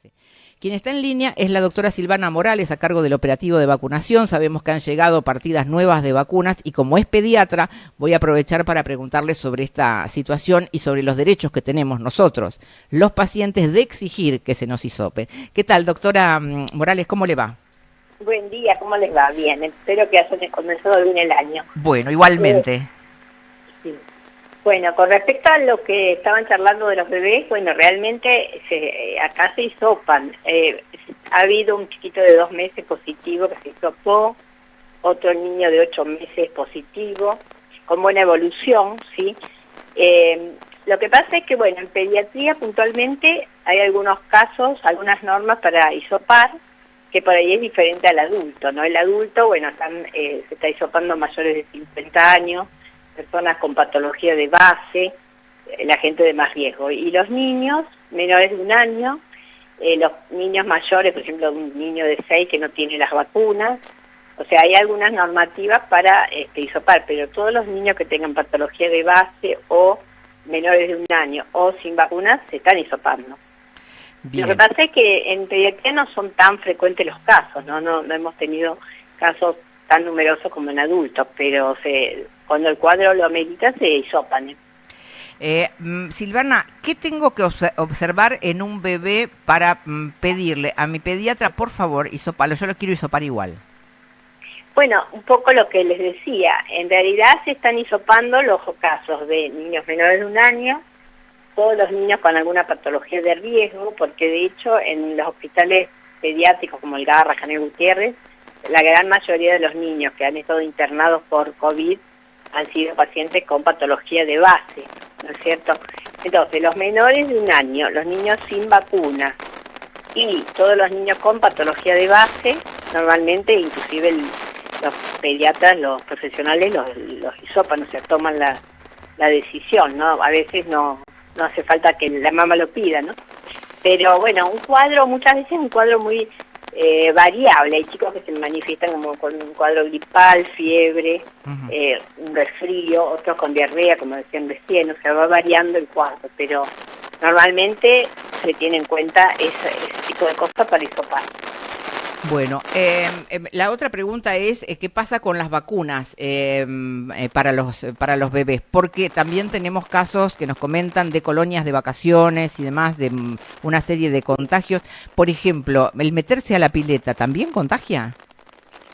Sí. Quien está en línea es la doctora Silvana Morales, a cargo del operativo de vacunación. Sabemos que han llegado partidas nuevas de vacunas y como es pediatra, voy a aprovechar para preguntarle sobre esta situación y sobre los derechos que tenemos nosotros, los pacientes, de exigir que se nos hisope. ¿Qué tal, doctora Morales? ¿Cómo le va? Buen día, ¿cómo les va? Bien, espero que hayan comenzado bien el año. Bueno, igualmente. Sí. Bueno, con respecto a lo que estaban charlando de los bebés, bueno, realmente acá se hisopan. Ha habido un chiquito de 2 meses positivo que se hisopó, otro niño de 8 meses positivo, con buena evolución, ¿sí? Lo que pasa es que, bueno, en pediatría puntualmente hay algunos casos, algunas normas para hisopar, que por ahí es diferente al adulto, ¿no? El adulto, bueno, se está hisopando mayores de 50 años, personas con patología de base, la gente de más riesgo. Y los niños menores de 1 año, los niños mayores, por ejemplo, un niño de 6 que no tiene las vacunas, o sea, hay algunas normativas para hisopar, pero todos los niños que tengan patología de base o menores de 1 año o sin vacunas se están hisopando. Bien. Lo que pasa es que en pediatría no son tan frecuentes los casos, no hemos tenido casos tan numerosos como en adultos, pero cuando el cuadro lo amerita se hisopan. Silvana, ¿qué tengo que observar en un bebé para pedirle a mi pediatra, por favor, hisopalo? Yo lo quiero hisopar igual. Bueno, un poco lo que les decía, en realidad se están hisopando los casos de niños menores de 1 año, todos los niños con alguna patología de riesgo, porque de hecho en los hospitales pediátricos como el Garra, Janel Gutiérrez, la gran mayoría de los niños que han estado internados por COVID han sido pacientes con patología de base, ¿no es cierto? Entonces, los menores de 1 año, los niños sin vacuna y todos los niños con patología de base, normalmente inclusive los pediatras, los profesionales los hisopan, o sea, toman la decisión, ¿no? A veces no hace falta que la mamá lo pida, ¿no? Pero bueno, muchas veces un cuadro muy variable. Hay chicos que se manifiestan como con un cuadro gripal, fiebre, un resfrío, otros con diarrea, como decían recién, o sea, va variando el cuadro, pero normalmente se tiene en cuenta ese tipo de cosas para hisopar. Bueno, la otra pregunta es, ¿qué pasa con las vacunas para los bebés? Porque también tenemos casos que nos comentan de colonias de vacaciones y demás, de una serie de contagios. Por ejemplo, ¿el meterse a la pileta también contagia?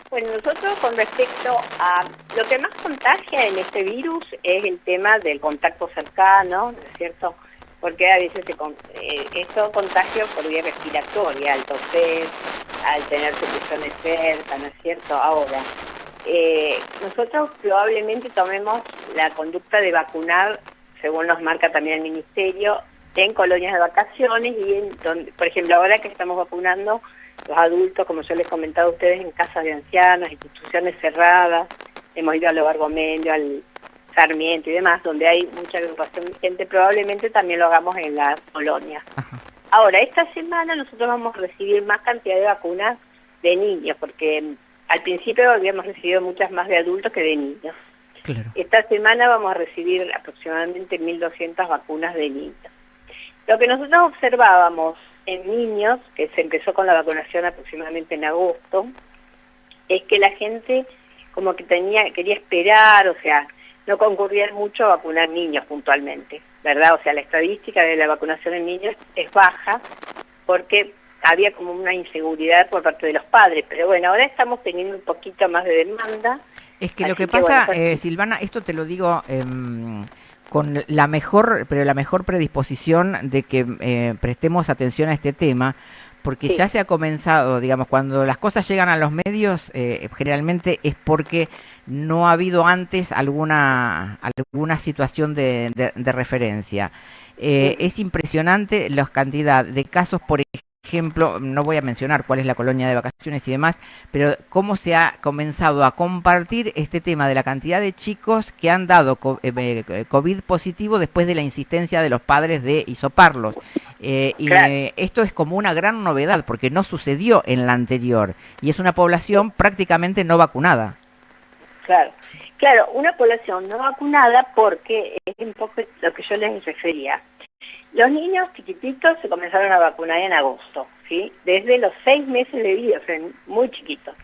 Bueno, nosotros con respecto a lo que más contagia en este virus es el tema del contacto cercano, ¿no es cierto? Porque a veces esto contagio por vía respiratoria, al toser, al tener secreciones cerca, ¿no es cierto? Ahora, nosotros probablemente tomemos la conducta de vacunar, según nos marca también el Ministerio, en colonias de vacaciones y por ejemplo, ahora que estamos vacunando los adultos, como yo les comentaba a ustedes, en casas de ancianos, instituciones cerradas, hemos ido al Hogar Gomelio, al Sarmiento y demás, donde hay mucha agrupación de gente, probablemente también lo hagamos en las colonias. Ajá. Ahora, esta semana nosotros vamos a recibir más cantidad de vacunas de niños, porque al principio habíamos recibido muchas más de adultos que de niños. Claro. Esta semana vamos a recibir aproximadamente 1.200 vacunas de niños. Lo que nosotros observábamos en niños, que se empezó con la vacunación aproximadamente en agosto, es que la gente como que quería esperar, o sea, no concurrían mucho a vacunar niños puntualmente, ¿verdad? O sea, la estadística de la vacunación en niños es baja porque había como una inseguridad por parte de los padres, pero bueno, ahora estamos teniendo un poquito más de demanda. Es que lo que pasa, Silvana, esto te lo digo con la mejor predisposición de que prestemos atención a este tema, porque Sí. ya se ha comenzado, digamos, cuando las cosas llegan a los medios, generalmente es porque no ha habido antes alguna situación de referencia. Es impresionante la cantidad de casos, por ejemplo, no voy a mencionar cuál es la colonia de vacaciones y demás, pero cómo se ha comenzado a compartir este tema de la cantidad de chicos que han dado COVID positivo después de la insistencia de los padres de hisoparlos. Claro. Esto es como una gran novedad porque no sucedió en la anterior y es una población prácticamente no vacunada. Claro, una población no vacunada porque es un poco lo que yo les refería. Los niños chiquititos se comenzaron a vacunar en agosto. ¿sí? Desde los 6 meses de vida, o sea, muy chiquitos.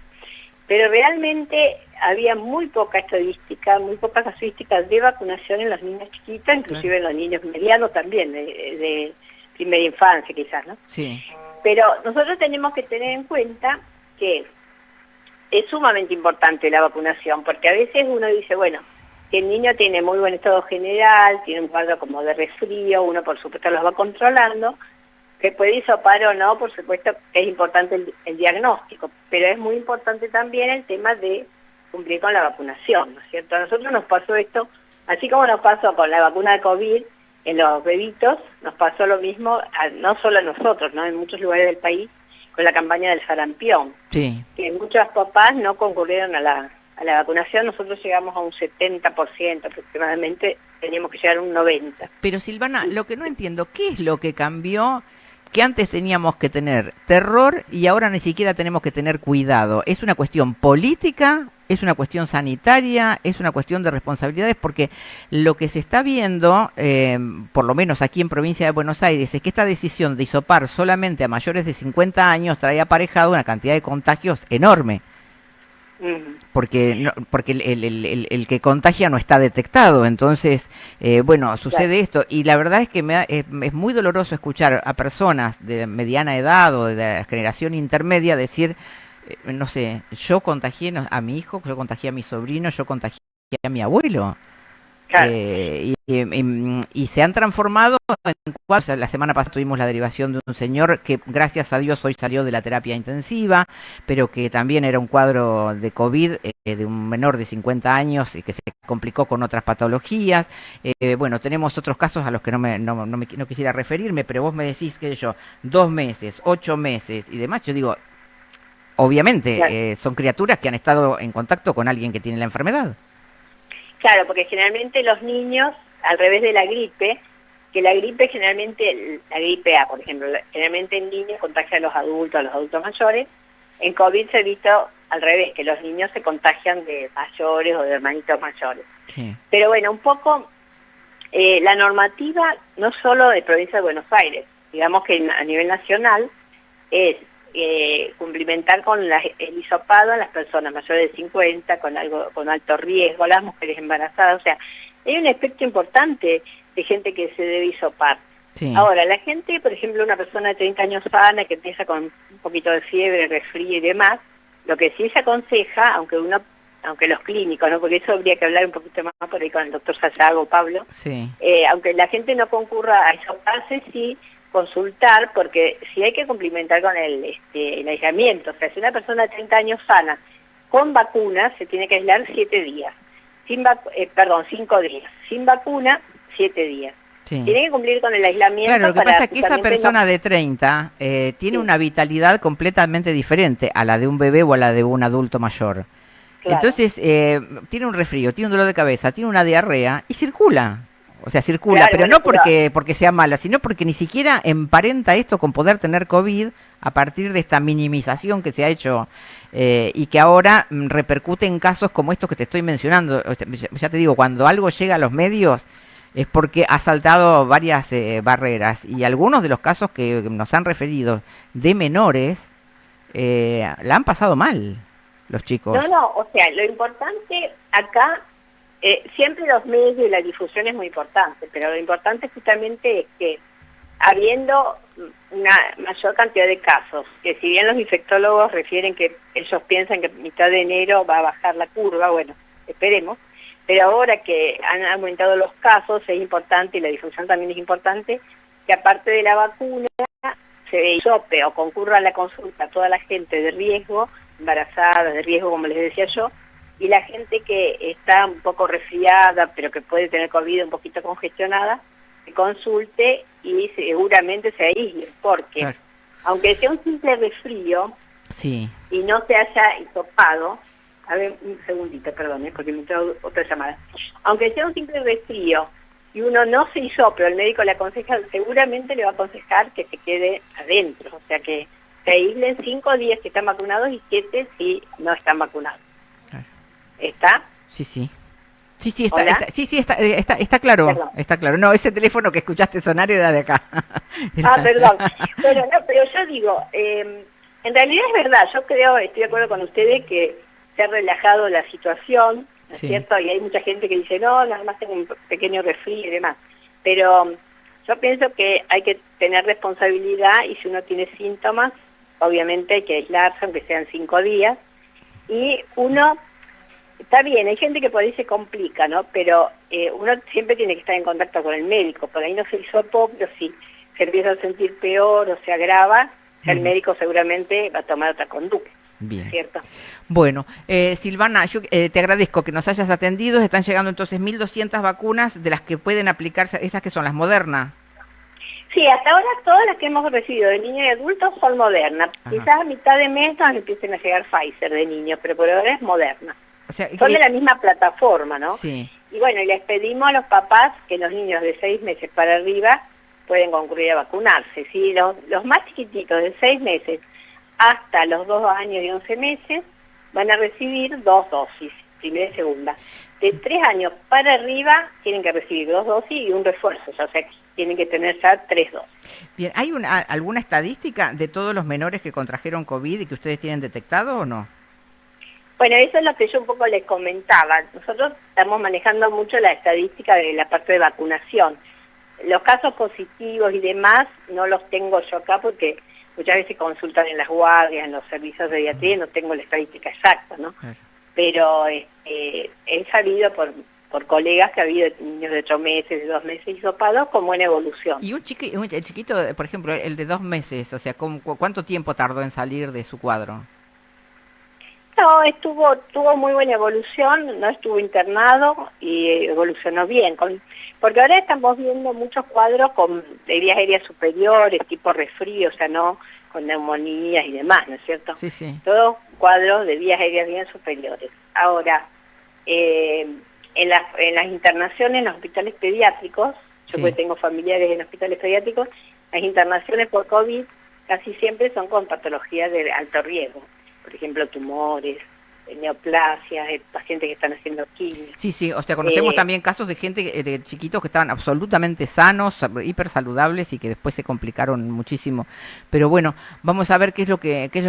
Pero realmente había muy poca estadística, muy poca casuística de vacunación en los niños chiquitos, inclusive en los niños medianos también, de primera infancia quizás, ¿no? Sí. Pero nosotros tenemos que tener en cuenta que es sumamente importante la vacunación, porque a veces uno dice, bueno, que el niño tiene muy buen estado general, tiene un cuadro como de resfrío, uno por supuesto lo va controlando, que puede hisopar o no, por supuesto que es importante el diagnóstico, pero es muy importante también el tema de cumplir con la vacunación, ¿no es cierto? A nosotros nos pasó esto, así como nos pasó con la vacuna de COVID en los bebitos, nos pasó lo mismo, no solo a nosotros, ¿no? En muchos lugares del país, con la campaña del sarampión, Sí. que muchos papás no concurrieron a la vacunación. Nosotros llegamos a un 70% aproximadamente, teníamos que llegar a un 90%. Pero Silvana, lo que no entiendo, ¿qué es lo que cambió? Que antes teníamos que tener terror y ahora ni siquiera tenemos que tener cuidado. ¿Es una cuestión política? ¿Es una cuestión sanitaria? ¿Es una cuestión de responsabilidades? Porque lo que se está viendo, por lo menos aquí en Provincia de Buenos Aires, es que esta decisión de hisopar solamente a mayores de 50 años trae aparejado una cantidad de contagios enorme. Porque el que contagia no está detectado, entonces bueno, sucede esto, y la verdad es que es muy doloroso escuchar a personas de mediana edad o de la generación intermedia decir, no sé, yo contagié a mi hijo, yo contagié a mi sobrino, yo contagié a mi abuelo. Claro. Y se han transformado en cuadros. La semana pasada tuvimos la derivación de un señor que gracias a Dios hoy salió de la terapia intensiva, pero que también era un cuadro de COVID, de un menor de 50 años y que se complicó con otras patologías. Bueno, tenemos otros casos a los que no quisiera referirme, pero vos me decís que yo, 2 meses, 8 meses y demás, yo digo, obviamente, Claro. son criaturas que han estado en contacto con alguien que tiene la enfermedad. Claro, porque generalmente los niños, al revés de la gripe, que la gripe generalmente, la gripe A, por ejemplo, generalmente en niños contagia a los adultos mayores. En COVID se ha visto al revés, que los niños se contagian de mayores o de hermanitos mayores. Sí. Pero bueno, un poco la normativa, no solo de Provincia de Buenos Aires, digamos que a nivel nacional, es cumplimentar con el hisopado a las personas mayores de 50, con alto riesgo, las mujeres embarazadas, o sea, hay un aspecto importante de gente que se debe hisopar. Sí. Ahora, la gente, por ejemplo, una persona de 30 años sana que empieza con un poquito de fiebre, resfrío y demás, lo que sí se aconseja, aunque los clínicos, ¿no? Porque eso habría que hablar un poquito más por ahí con el doctor Sayago, Pablo, Sí. Aunque la gente no concurra a hisoparse, sí consultar, porque si hay que cumplimentar con el aislamiento, o sea, si una persona de 30 años sana con vacuna, se tiene que aislar 7 días, 5 días, sin vacuna, 7 días. Sí. Tiene que cumplir con el aislamiento. Claro, lo que para pasa es que esa justamente persona de 30 tiene Sí. una vitalidad completamente diferente a la de un bebé o a la de un adulto mayor. Claro. Entonces, tiene un resfrío, tiene un dolor de cabeza, tiene una diarrea y circula. O sea, circula, Claro, pero bueno, no porque sea mala, sino porque ni siquiera emparenta esto con poder tener COVID a partir de esta minimización que se ha hecho y que ahora repercute en casos como estos que te estoy mencionando. O sea, ya te digo, cuando algo llega a los medios es porque ha saltado varias barreras y algunos de los casos que nos han referido de menores la han pasado mal los chicos. No, o sea, lo importante acá, siempre los medios y la difusión es muy importante, pero lo importante justamente es que habiendo una mayor cantidad de casos, que si bien los infectólogos refieren que ellos piensan que a mitad de enero va a bajar la curva, bueno, esperemos, pero ahora que han aumentado los casos es importante, y la difusión también es importante, que aparte de la vacuna se hisope o concurra a la consulta a toda la gente de riesgo, embarazadas, de riesgo como les decía yo, y la gente que está un poco resfriada, pero que puede tener COVID un poquito congestionada, que consulte y seguramente se aísle, porque Claro. aunque sea un simple resfrío Sí. y no se haya hisopado, a ver, un segundito, perdón, porque me entró otra llamada, aunque sea un simple resfrío y uno no se hisope, el médico le aconseja, seguramente le va a aconsejar que se quede adentro, o sea que se aíslen 5 días que están vacunados y 7 si no están vacunados. Claro. ¿Está? Sí, sí. Sí, sí, ¿Hola? sí, sí, está claro, Perdón. está claro. No, ese teléfono que escuchaste sonar era de acá. Ah, Era- perdón. Bueno, no, pero yo digo, en realidad es verdad, yo creo, estoy de acuerdo con ustedes que se ha relajado la situación, ¿no es Sí. cierto? Y hay mucha gente que dice, no, nada más tengo un pequeño resfrío y demás. Pero yo pienso que hay que tener responsabilidad y si uno tiene síntomas, obviamente hay que aislarse, aunque sean 5 días. Y uno, está bien, hay gente que por ahí se complica, ¿no? Pero uno siempre tiene que estar en contacto con el médico, por ahí no se hizo pero si se empieza a sentir peor o se agrava, el Ujú. médico seguramente va a tomar otra conducta, ¿no es Bien. cierto? Bueno, Silvana, yo te agradezco que nos hayas atendido. Están llegando entonces 1.200 vacunas de las que pueden aplicarse, esas que son las modernas. Sí, hasta ahora todas las que hemos recibido de niños y adultos son modernas. Ajá. Quizás a mitad de mes nos empiecen a llegar Pfizer de niños, pero por ahora es moderna. O sea, Son de la misma plataforma, ¿no? sí. Y bueno, y les pedimos a los papás que los niños de 6 meses para arriba pueden concurrir a vacunarse. ¿Sí? Los más chiquititos de 6 meses hasta los 2 años y 11 meses van a recibir 2 dosis, primera y segunda. De 3 años para arriba tienen que recibir 2 dosis y un refuerzo, o sea que tienen que tener ya 3 dosis. Bien, ¿hay alguna estadística de todos los menores que contrajeron COVID y que ustedes tienen detectado o no? Bueno, eso es lo que yo un poco les comentaba. Nosotros estamos manejando mucho la estadística de la parte de vacunación. Los casos positivos y demás no los tengo yo acá porque muchas veces consultan en las guardias, en los servicios de pediatría, y no tengo la estadística exacta, ¿no? Claro. Pero he sabido por colegas que ha habido niños de 8 meses, de 2 meses hisopados con buena evolución. Y el chiquito, por ejemplo, el de 2 meses, o sea, ¿cuánto tiempo tardó en salir de su cuadro? No, tuvo muy buena evolución, no estuvo internado y evolucionó bien. Porque ahora estamos viendo muchos cuadros de vías aéreas superiores, tipo resfrío, o sea, no con neumonías y demás, ¿no es cierto? Sí, sí. Todos cuadros de vías aéreas bien superiores. Ahora, en las internaciones en los hospitales pediátricos, yo Sí. pues tengo familiares en hospitales pediátricos, las internaciones por COVID casi siempre son con patologías de alto riesgo. Por ejemplo, tumores, neoplasias, pacientes que están haciendo quimio. Sí, sí, o sea, conocemos también casos de gente, de chiquitos que estaban absolutamente sanos, hiper saludables y que después se complicaron muchísimo. Pero bueno, vamos a ver qué es lo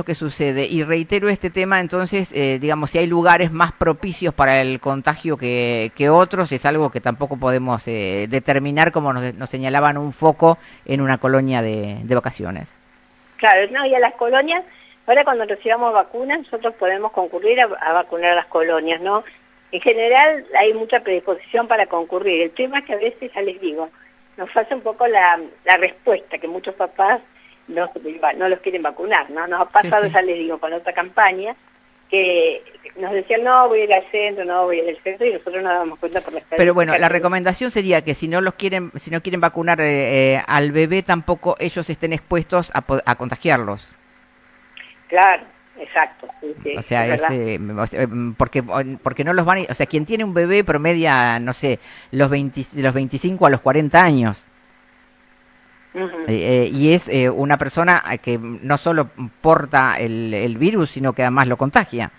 que sucede. Y reitero este tema, entonces, digamos, si hay lugares más propicios para el contagio que otros, es algo que tampoco podemos determinar como nos señalaban un foco en una colonia de vacaciones. Claro, no, y a las colonias, ahora cuando recibamos vacunas, nosotros podemos concurrir a vacunar a las colonias, ¿no? En general hay mucha predisposición para concurrir. El tema es que a veces, ya les digo, nos falta un poco la respuesta, que muchos papás no los quieren vacunar, ¿no? Nos ha pasado, Sí, sí. ya les digo, con otra campaña, que nos decían, no, voy a ir al centro, no, voy a ir al centro, y nosotros nos damos cuenta por la estadística. Pero bueno, la recomendación sería que si no quieren vacunar al bebé, tampoco ellos estén expuestos a contagiarlos. Claro, exacto, sí, sí, O sea, es verdad. porque no los van o sea, quien tiene un bebé promedia, no sé, de los 25 a los 40 años. Ujú. Y es una persona que no solo porta el virus, sino que además lo contagia.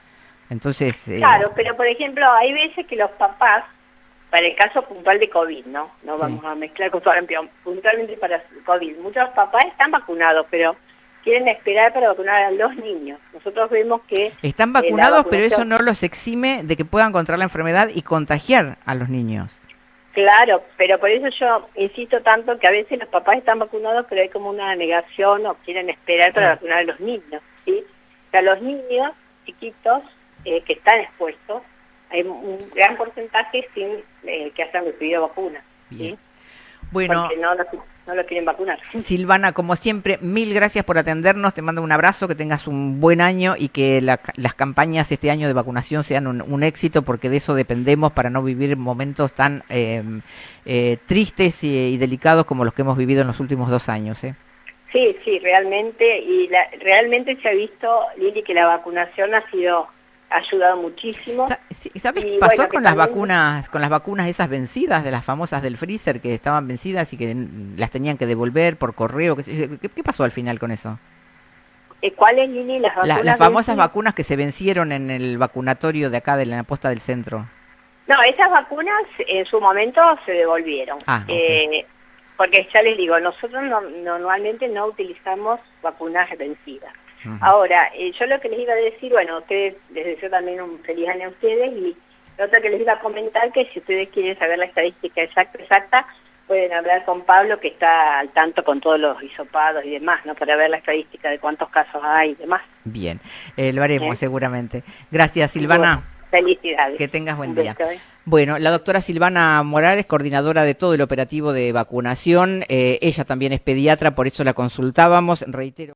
Entonces, Claro, pero por ejemplo, hay veces que los papás, para el caso puntual de COVID, ¿no? No sí. vamos a mezclar con sarampión, puntualmente para COVID. Muchos papás están vacunados, pero quieren esperar para vacunar a los niños. Nosotros vemos que Están la vacunados, pero eso vacunación, no los exime de que puedan contraer la enfermedad y contagiar a los niños. claro, pero por eso yo insisto tanto que a veces los papás están vacunados, pero hay como una negación o quieren esperar para Claro. vacunar a los niños, ¿sí? O sea, los niños chiquitos que están expuestos, hay un gran porcentaje sin que hayan recibido vacunas, Bien. ¿sí? Bueno, Porque no lo quieren vacunar. Silvana, como siempre, mil gracias por atendernos. Te mando un abrazo, que tengas un buen año y que las campañas este año de vacunación sean un éxito, porque de eso dependemos para no vivir momentos tan tristes y delicados como los que hemos vivido en los últimos 2 años. Sí, sí, realmente, y realmente se ha visto, Lili, que la vacunación ha ayudado muchísimo. ¿Sabes qué Y pasó bueno, que con las también, vacunas esas vencidas, de las famosas del freezer, que estaban vencidas y que las tenían que devolver por correo? ¿Qué pasó al final con eso? ¿cuáles, Lili, las vacunas Las famosas vencidas? vacunas que se vencieron en el vacunatorio de acá de la posta del centro. No, esas vacunas en su momento se devolvieron. Okay. Porque ya les digo, nosotros normalmente no utilizamos vacunas vencidas. Uh-huh. Ahora, yo lo que les iba a decir, bueno, ustedes, les deseo también un feliz año a ustedes, y lo otro que les iba a comentar, que si ustedes quieren saber la estadística exacta, pueden hablar con Pablo, que está al tanto con todos los hisopados y demás, ¿no? Para ver la estadística de cuántos casos hay y demás. Bien, lo haremos seguramente. Gracias, Silvana. Bueno, felicidades. Que tengas buen día. Beso, Bueno, la doctora Silvana Morales, coordinadora de todo el operativo de vacunación, ella también es pediatra, por eso la consultábamos, reitero.